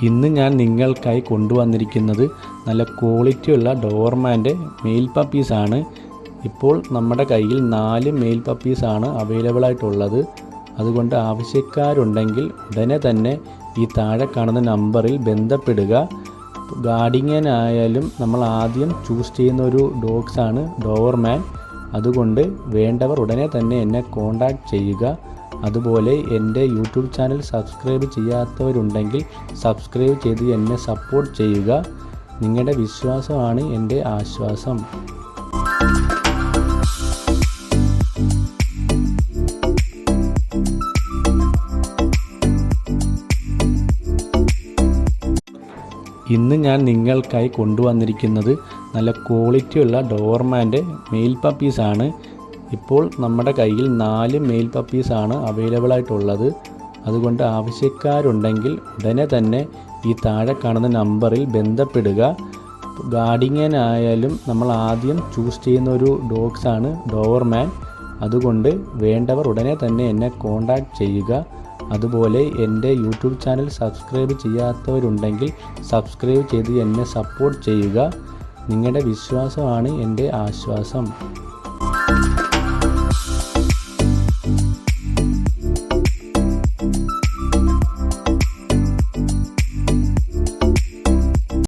ഇന്ന് ഞാൻ നിങ്ങൾക്കായി കൊണ്ടുവന്നിരിക്കുന്നത് നല്ല ക്വാളിറ്റിയുള്ള ഡോർമാൻ്റെ മെയിൽ പപ്പീസാണ്. ഇപ്പോൾ നമ്മുടെ കയ്യിൽ 4 മെയിൽ പപ്പീസാണ് അവൈലബിൾ ആയിട്ടുള്ളത്. അതുകൊണ്ട് ആവശ്യക്കാരുണ്ടെങ്കിൽ ഉടനെ തന്നെ ഈ താഴെ കാണുന്ന നമ്പറിൽ ബന്ധപ്പെടുക. ഗാർഡിയനായാലും നമ്മൾ ആദ്യം ചൂസ് ചെയ്യുന്ന ഒരു ഡോഗ്സാണ് ഡോവർമാൻ. അതുകൊണ്ട് വേണ്ടവർ ഉടനെ തന്നെ എന്നെ കോൺടാക്റ്റ് ചെയ്യുക. അതുപോലെ എൻ്റെ യൂട്യൂബ് ചാനൽ സബ്സ്ക്രൈബ് ചെയ്യാത്തവരുണ്ടെങ്കിൽ സബ്സ്ക്രൈബ് ചെയ്ത് എന്നെ സപ്പോർട്ട് ചെയ്യുക. നിങ്ങളുടെ വിശ്വാസമാണ് എൻ്റെ ആശ്വാസം. ഇന്ന് ഞാൻ നിങ്ങൾക്കായി കൊണ്ടുവന്നിരിക്കുന്നത് നല്ല ക്വാളിറ്റിയുള്ള ഡോർമാൻ്റെ മെയിൽ പപ്പീസാണ്. ഇപ്പോൾ നമ്മുടെ കയ്യിൽ 4 മെയിൽ പപ്പീസാണ് അവൈലബിൾ ആയിട്ടുള്ളത്. അതുകൊണ്ട് ആവശ്യക്കാരുണ്ടെങ്കിൽ ഉടനെ തന്നെ ഈ താഴെ കാണുന്ന നമ്പറിൽ ബന്ധപ്പെടുക. ഗാർഡിയനായാലും നമ്മൾ ആദ്യം ചൂസ് ചെയ്യുന്ന ഒരു ഡോഗ്സാണ് ഡോവർമാൻ. അതുകൊണ്ട് വേണ്ടവർ ഉടനെ തന്നെ എന്നെ കോൺടാക്റ്റ് ചെയ്യുക. അതുപോലെ എൻ്റെ യൂട്യൂബ് ചാനൽ സബ്സ്ക്രൈബ് ചെയ്യാത്തവരുണ്ടെങ്കിൽ സബ്സ്ക്രൈബ് ചെയ്ത് എന്നെ സപ്പോർട്ട് ചെയ്യുക. നിങ്ങളുടെ വിശ്വാസമാണ് എൻ്റെ ആശ്വാസം.